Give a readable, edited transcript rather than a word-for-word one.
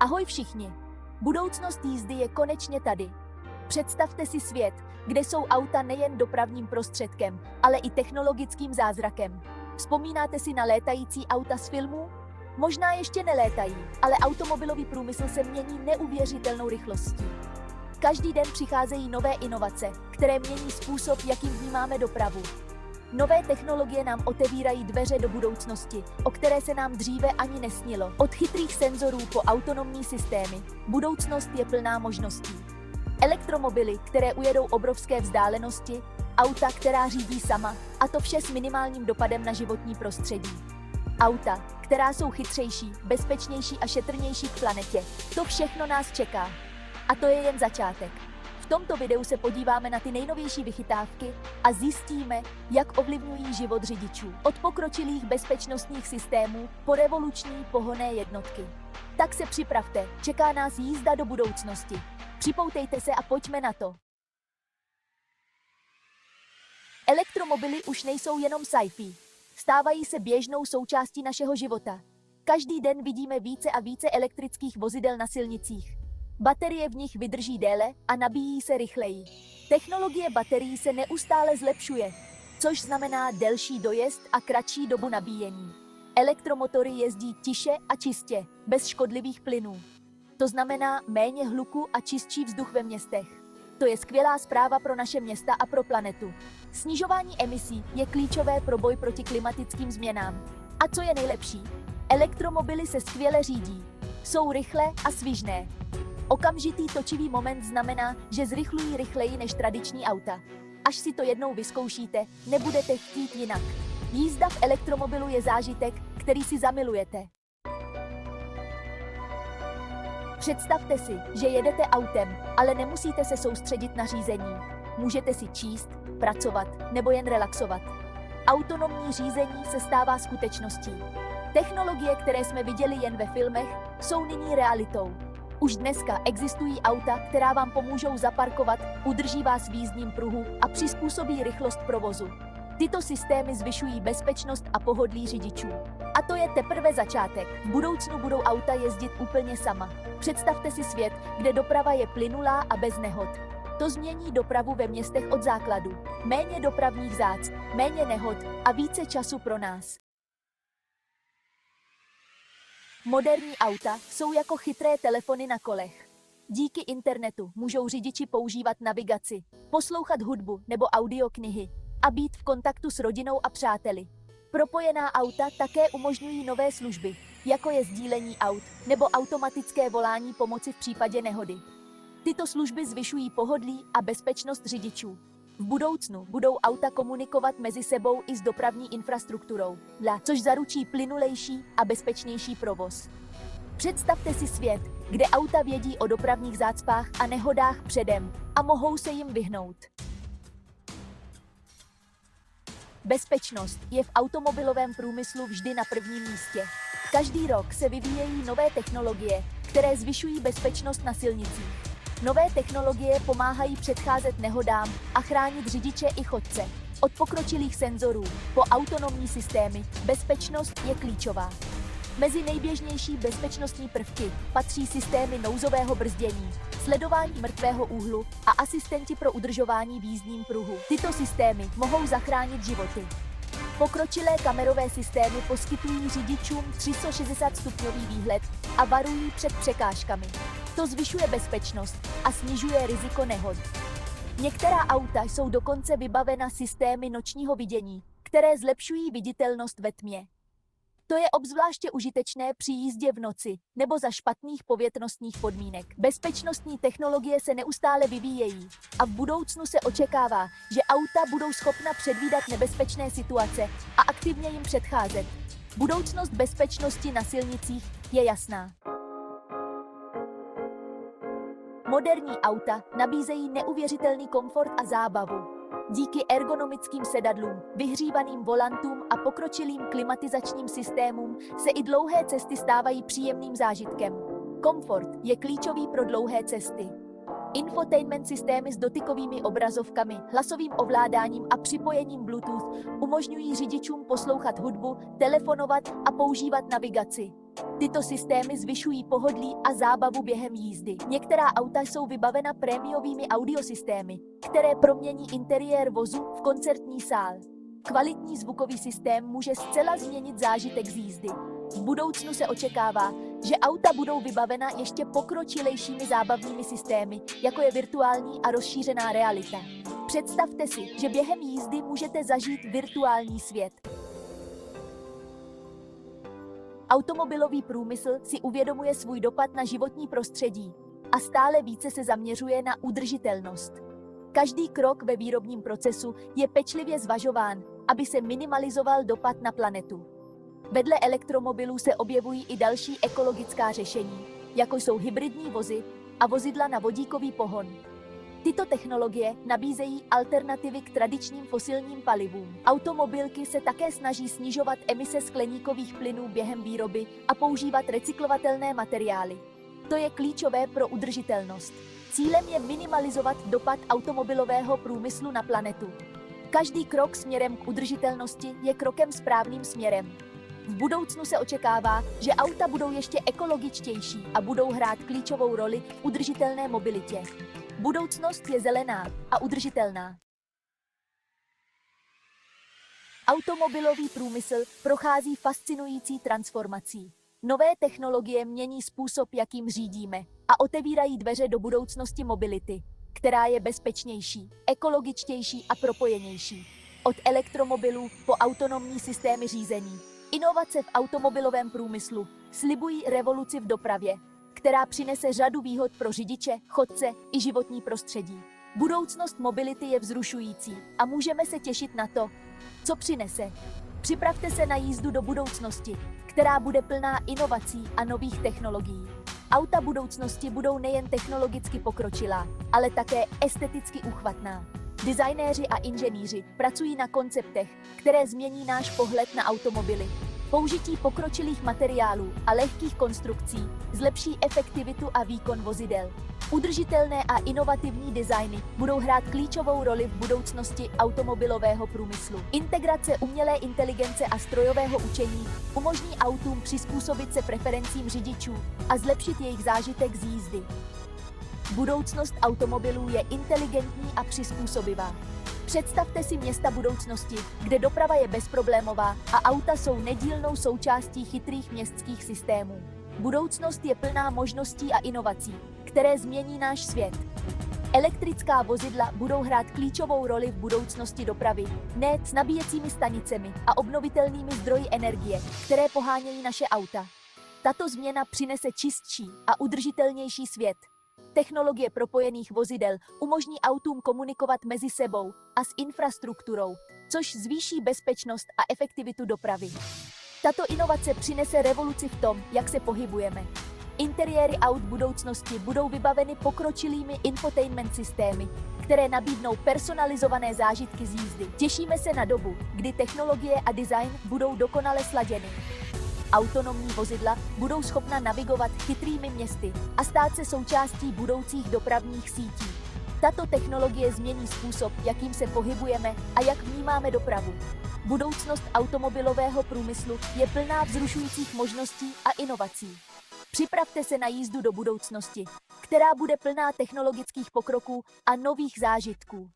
Ahoj všichni! Budoucnost jízdy je konečně tady. Představte si svět, kde jsou auta nejen dopravním prostředkem, ale i technologickým zázrakem. Vzpomínáte si na létající auta z filmů? Možná ještě nelétají, ale automobilový průmysl se mění neuvěřitelnou rychlostí. Každý den přicházejí nové inovace, které mění způsob, jakým vnímáme dopravu. Nové technologie nám otevírají dveře do budoucnosti, o které se nám dříve ani nesnilo. Od chytrých senzorů po autonomní systémy, budoucnost je plná možností. Elektromobily, které ujedou obrovské vzdálenosti, auta, která řídí sama, a to vše s minimálním dopadem na životní prostředí. Auta, která jsou chytřejší, bezpečnější a šetrnější k planetě. To všechno nás čeká. A to je jen začátek. V tomto videu se podíváme na ty nejnovější vychytávky a zjistíme, jak ovlivňují život řidičů. Od pokročilých bezpečnostních systémů po revoluční pohonné jednotky. Tak se připravte, čeká nás jízda do budoucnosti. Připoutejte se a pojďme na to. Elektromobily už nejsou jenom sci-fi. Stávají se běžnou součástí našeho života. Každý den vidíme více a více elektrických vozidel na silnicích. Baterie v nich vydrží déle a nabíjí se rychleji. Technologie baterií se neustále zlepšuje, což znamená delší dojezd a kratší dobu nabíjení. Elektromotory jezdí tiše a čistě, bez škodlivých plynů. To znamená méně hluku a čistší vzduch ve městech. To je skvělá zpráva pro naše města a pro planetu. Snižování emisí je klíčové pro boj proti klimatickým změnám. A co je nejlepší? Elektromobily se skvěle řídí. Jsou rychlé a svižné. Okamžitý točivý moment znamená, že zrychlují rychleji než tradiční auta. Až si to jednou vyzkoušíte, nebudete chtít jinak. Jízda v elektromobilu je zážitek, který si zamilujete. Představte si, že jedete autem, ale nemusíte se soustředit na řízení. Můžete si číst, pracovat nebo jen relaxovat. Autonomní řízení se stává skutečností. Technologie, které jsme viděli jen ve filmech, jsou nyní realitou. Už dneska existují auta, která vám pomůžou zaparkovat, udrží vás v jízdním pruhu a přizpůsobí rychlost provozu. Tyto systémy zvyšují bezpečnost a pohodlí řidičů. A to je teprve začátek. V budoucnu budou auta jezdit úplně sama. Představte si svět, kde doprava je plynulá a bez nehod. To změní dopravu ve městech od základu. Méně dopravních zácp, méně nehod a více času pro nás. Moderní auta jsou jako chytré telefony na kolech. Díky internetu můžou řidiči používat navigaci, poslouchat hudbu nebo audioknihy a být v kontaktu s rodinou a přáteli. Propojená auta také umožňují nové služby, jako je sdílení aut nebo automatické volání pomoci v případě nehody. Tyto služby zvyšují pohodlí a bezpečnost řidičů. V budoucnu budou auta komunikovat mezi sebou i s dopravní infrastrukturou, což zaručí plynulejší a bezpečnější provoz. Představte si svět, kde auta vědí o dopravních zácpách a nehodách předem a mohou se jim vyhnout. Bezpečnost je v automobilovém průmyslu vždy na prvním místě. Každý rok se vyvíjejí nové technologie, které zvyšují bezpečnost na silnicích. Nové technologie pomáhají předcházet nehodám a chránit řidiče i chodce. Od pokročilých senzorů po autonomní systémy bezpečnost je klíčová. Mezi nejběžnější bezpečnostní prvky patří systémy nouzového brzdění, sledování mrtvého úhlu a asistenti pro udržování v jízdním pruhu. Tyto systémy mohou zachránit životy. Pokročilé kamerové systémy poskytují řidičům 360-stupňový výhled a varují před překážkami. To zvyšuje bezpečnost a snižuje riziko nehod. Některá auta jsou dokonce vybavena systémy nočního vidění, které zlepšují viditelnost ve tmě. To je obzvláště užitečné při jízdě v noci nebo za špatných povětrnostních podmínek. Bezpečnostní technologie se neustále vyvíjejí a v budoucnu se očekává, že auta budou schopna předvídat nebezpečné situace a aktivně jim předcházet. Budoucnost bezpečnosti na silnicích je jasná. Moderní auta nabízejí neuvěřitelný komfort a zábavu. Díky ergonomickým sedadlům, vyhřívaným volantům a pokročilým klimatizačním systémům se i dlouhé cesty stávají příjemným zážitkem. Komfort je klíčový pro dlouhé cesty. Infotainment systémy s dotykovými obrazovkami, hlasovým ovládáním a připojením Bluetooth umožňují řidičům poslouchat hudbu, telefonovat a používat navigaci. Tyto systémy zvyšují pohodlí a zábavu během jízdy. Některá auta jsou vybavena prémiovými audiosystémy, které promění interiér vozu v koncertní sál. Kvalitní zvukový systém může zcela změnit zážitek z jízdy. V budoucnu se očekává, že auta budou vybavena ještě pokročilejšími zábavnými systémy, jako je virtuální a rozšířená realita. Představte si, že během jízdy můžete zažít virtuální svět. Automobilový průmysl si uvědomuje svůj dopad na životní prostředí a stále více se zaměřuje na udržitelnost. Každý krok ve výrobním procesu je pečlivě zvažován, aby se minimalizoval dopad na planetu. Vedle elektromobilů se objevují i další ekologická řešení, jako jsou hybridní vozy a vozidla na vodíkový pohon. Tyto technologie nabízejí alternativy k tradičním fosilním palivům. Automobilky se také snaží snižovat emise skleníkových plynů během výroby a používat recyklovatelné materiály. To je klíčové pro udržitelnost. Cílem je minimalizovat dopad automobilového průmyslu na planetu. Každý krok směrem k udržitelnosti je krokem správným směrem. V budoucnu se očekává, že auta budou ještě ekologičtější a budou hrát klíčovou roli v udržitelné mobilitě. Budoucnost je zelená a udržitelná. Automobilový průmysl prochází fascinující transformací. Nové technologie mění způsob, jakým řídíme, a otevírají dveře do budoucnosti mobility, která je bezpečnější, ekologičtější a propojenější. Od elektromobilů po autonomní systémy řízení. Inovace v automobilovém průmyslu slibují revoluci v dopravě, která přinese řadu výhod pro řidiče, chodce i životní prostředí. Budoucnost mobility je vzrušující a můžeme se těšit na to, co přinese. Připravte se na jízdu do budoucnosti, která bude plná inovací a nových technologií. Auta budoucnosti budou nejen technologicky pokročilá, ale také esteticky úchvatná. Designéři a inženýři pracují na konceptech, které změní náš pohled na automobily. Použití pokročilých materiálů a lehkých konstrukcí zlepší efektivitu a výkon vozidel. Udržitelné a inovativní designy budou hrát klíčovou roli v budoucnosti automobilového průmyslu. Integrace umělé inteligence a strojového učení umožní autům přizpůsobit se preferencím řidičů a zlepšit jejich zážitek z jízdy. Budoucnost automobilů je inteligentní a přizpůsobivá. Představte si města budoucnosti, kde doprava je bezproblémová a auta jsou nedílnou součástí chytrých městských systémů. Budoucnost je plná možností a inovací, které změní náš svět. Elektrická vozidla budou hrát klíčovou roli v budoucnosti dopravy, ne s nabíjecími stanicemi a obnovitelnými zdroji energie, které pohánějí naše auta. Tato změna přinese čistší a udržitelnější svět. Technologie propojených vozidel umožní autům komunikovat mezi sebou a s infrastrukturou, což zvýší bezpečnost a efektivitu dopravy. Tato inovace přinese revoluci v tom, jak se pohybujeme. Interiéry aut budoucnosti budou vybaveny pokročilými infotainment systémy, které nabídnou personalizované zážitky z jízdy. Těšíme se na dobu, kdy technologie a design budou dokonale sladěny. Autonomní vozidla budou schopna navigovat chytrými městy a stát se součástí budoucích dopravních sítí. Tato technologie změní způsob, jakým se pohybujeme a jak vnímáme dopravu. Budoucnost automobilového průmyslu je plná vzrušujících možností a inovací. Připravte se na jízdu do budoucnosti, která bude plná technologických pokroků a nových zážitků.